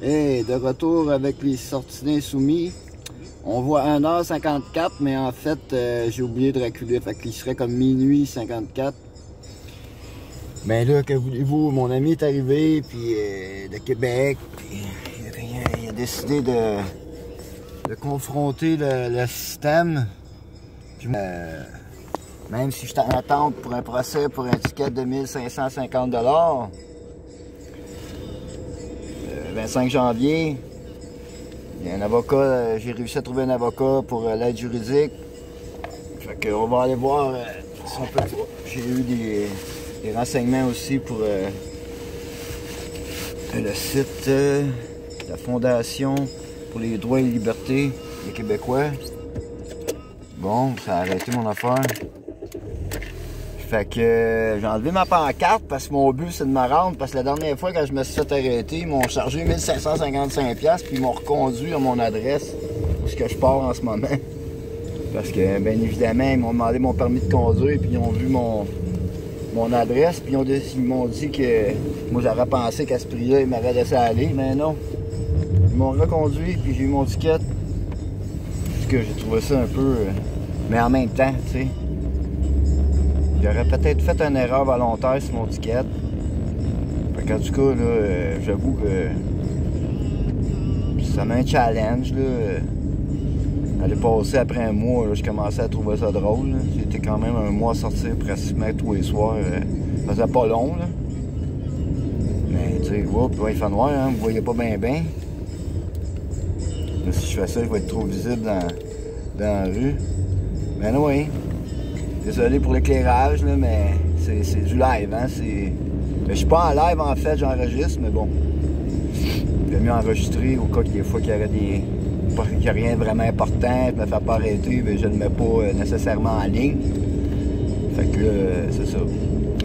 Et de retour avec les sorties d'insoumis. On voit 1h54, mais en fait, j'ai oublié de reculer. Fait qu'il serait comme minuit 54. Ben là, que voulez-vous, mon ami est arrivé, puis de Québec, puis il a décidé de confronter le système. Puis, même si je suis en attente pour un procès pour un ticket de 1550 $, le 25 janvier, il y a un avocat, j'ai réussi à trouver un avocat pour l'aide juridique. Fait qu'on va aller voir si on peut. J'ai eu des renseignements aussi pour le site de la Fondation pour les droits et libertés des Québécois. Bon, ça a arrêté mon affaire. Fait que j'ai enlevé ma pancarte parce que mon but c'est de me rendre. Parce que la dernière fois quand je me suis fait arrêter, ils m'ont chargé 1555$ puis ils m'ont reconduit à mon adresse où ce que je pars en ce moment. Parce que bien évidemment, ils m'ont demandé mon permis de conduire puis ils ont vu mon adresse puis ils m'ont dit que moi j'aurais pensé qu'à ce prix-là, ils m'auraient laissé aller, mais non. Ils m'ont reconduit puis j'ai eu mon ticket. Parce que j'ai trouvé ça un peu. Mais en même temps, tu sais. J'aurais peut-être fait une erreur volontaire sur mon ticket. Fait qu'en tout cas, là, j'avoue que ça m'a un challenge, là. Aller passer après un mois, là, je commençais à trouver ça drôle. C'était quand même un mois à sortir pratiquement tous les soirs. Ça faisait pas long, là. Mais tu sais, il fait noir, hein, vous voyez pas bien. Là, si je fais ça, je vais être trop visible dans la rue. Ben oui. Désolé pour l'éclairage, là, mais c'est du live, hein. Je suis pas en live, en fait, j'enregistre, mais bon. J'aime mieux enregistrer au cas qu'il y a des fois qu'il y aurait qu'il n'y a rien de vraiment important, je me fais pas arrêter, mais je ne le mets pas nécessairement en ligne. Fait que là, c'est ça.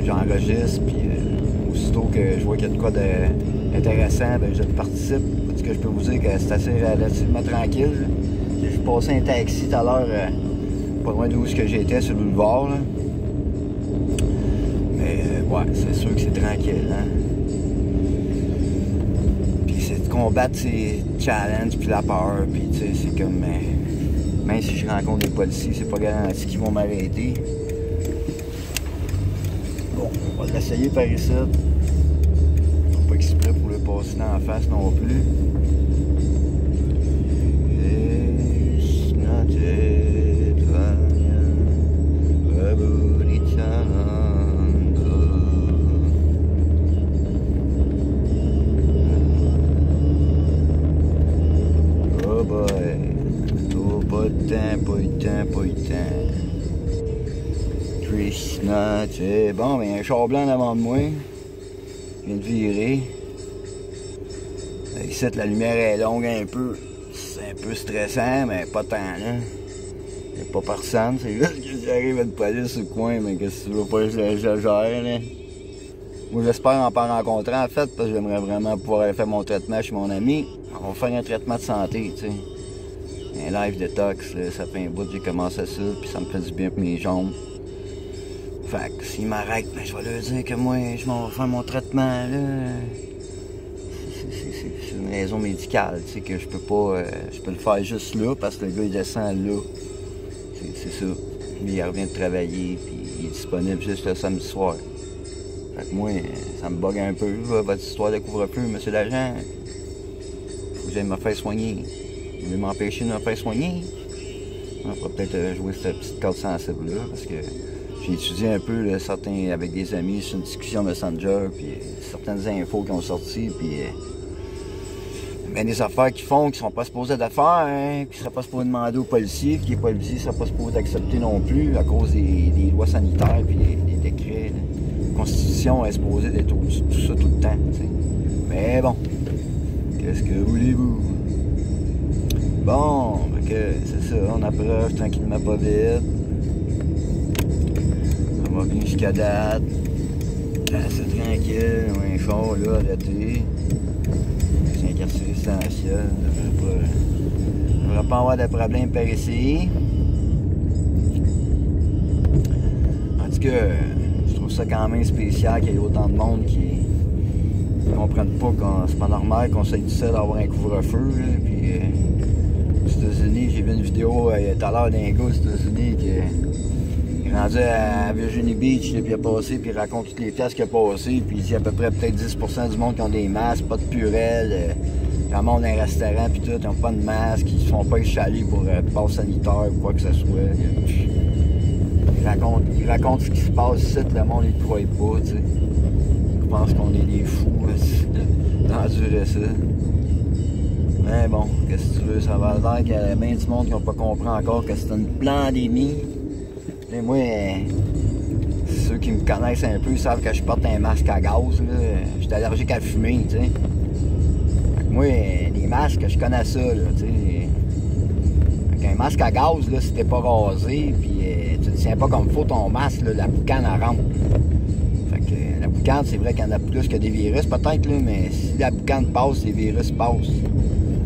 J'enregistre, puis aussitôt que je vois qu'il y a de quoi d'intéressant, ben je participe. Parce que je peux vous dire que c'est assez relativement tranquille. J'ai passé un taxi tout à l'heure. Pas loin d'où j'étais, sur le boulevard, là. Mais, ouais, c'est sûr que c'est tranquille, hein. Puis c'est de combattre ces challenges, puis la peur, puis tu sais, c'est comme... même si je rencontre des policiers, c'est pas garanti qu'ils vont m'arrêter. Bon, on va l'essayer par ici. Pas exprès pour le passer dans la face non plus. Oh boy, oh, pas le temps. Krishna, tu sais, bon, ben, il y a un char blanc devant de moi. Je viens de virer. Ici, la lumière est longue un peu. C'est un peu stressant, mais pas tant, là. Il n'y a pas personne. C'est juste que j'arrive à te police sur le coin, mais qu'est-ce que tu veux pas que je le gère, là? Moi, j'espère en pas rencontrer, en fait, parce que j'aimerais vraiment pouvoir aller faire mon traitement chez mon ami. On va faire un traitement de santé, tu sais. Un live détox, là, ça fait un bout que j'ai commencé ça, puis ça me fait du bien pour mes jambes. Fait que s'il m'arrête, ben, je vais leur dire que moi, je m'en vais faire mon traitement, là. C'est une raison médicale, tu sais, que je peux pas... je peux le faire juste là, parce que le gars, il descend là. C'est ça. Lui, il revient de travailler, puis il est disponible juste le samedi soir. Fait que moi, ça me bug un peu, là, votre histoire de couvre-feu, monsieur l'agent. Faut que j'aille me faire soigner. Vous voulez m'empêcher de me faire soigner? On va peut-être jouer cette petite carte sensible-là, parce que j'ai étudié un peu là, certains avec des amis sur une discussion Messenger, puis certaines infos qui ont sorti, puis ben, des affaires qu'ils font qui sont pas supposées de faire, hein, qui ne seraient pas supposés demander aux policiers, puis les policiers ne seraient pas supposés d'accepter non plus à cause des lois sanitaires, puis des décrets. La Constitution est supposée d'être au-dessus de tout ça tout le temps, t'sais. Mais bon, qu'est-ce que voulez-vous? Bon, c'est ça, on approche tranquillement pas vite. On va venir jusqu'à date. C'est tranquille, on est fort là, arrêté. C'est un quartier essentiel. On ne devrait pas avoir de problème par ici. En tout cas, je trouve ça quand même spécial qu'il y ait autant de monde qui Ils comprennent pas que c'est pas normal qu'on s'aille tout seul d'avoir un couvre-feu. Puis aux États-Unis, j'ai vu une vidéo tout à l'heure d'un gars aux États-Unis qui est rendu à Virginia Beach, puis il a passé, puis il raconte toutes les pièces qu'il a passées, puis il dit à peu près peut-être 10% du monde qui ont des masques, pas de purelles, le monde dans un restaurant, puis tout, ils n'ont pas de masque, ils se font pas échaler pour passe sanitaire ou quoi que ce soit. Il raconte ce qui se passe ici, le monde ne le croit pas, tu sais. Je pense qu'on est des fous d'endurer ça. Mais bon, qu'est-ce que tu veux, ça va l'air qu'il y a bien du monde qui n'ont pas compris encore que c'est une pandémie. Et moi, ceux qui me connaissent un peu savent que je porte un masque à gaz. Je suis allergique à la fumée, tu sais. Fait que moi, les masques, je connais ça, là, tu sais. Avec un masque à gaz, là, si t'es pas rasé, puis tu ne tiens pas comme il faut ton masque, là, la boucane, elle rentre. Fait que la boucane, c'est vrai qu'il y en a plus que des virus, peut-être, là, mais si la boucane passe, les virus passent.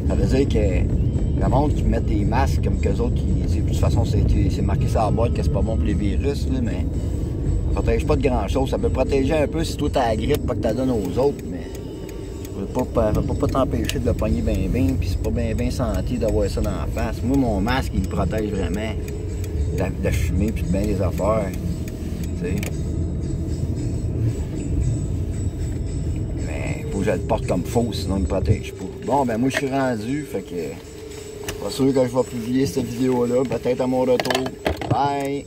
Ça veut dire que le monde qui met des masques comme qu'eux autres, de toute façon, c'est marqué sur la boîte que c'est pas bon pour les virus, là, mais ça protège pas de grand-chose. Ça peut protéger un peu si toi t'as la grippe, pas que t'as donnes aux autres, mais ça va pas t'empêcher de le pogner bien, puis c'est pas bien santé d'avoir ça dans la face. Moi, mon masque, il me protège vraiment de la fumée puis de bien des affaires, tu sais. Mais faut que je le porte comme faux, sinon il me protège pas. Bon, ben moi, je suis rendu, fait que... Pas sûr que je vais publier cette vidéo-là, peut-être à mon retour. Bye!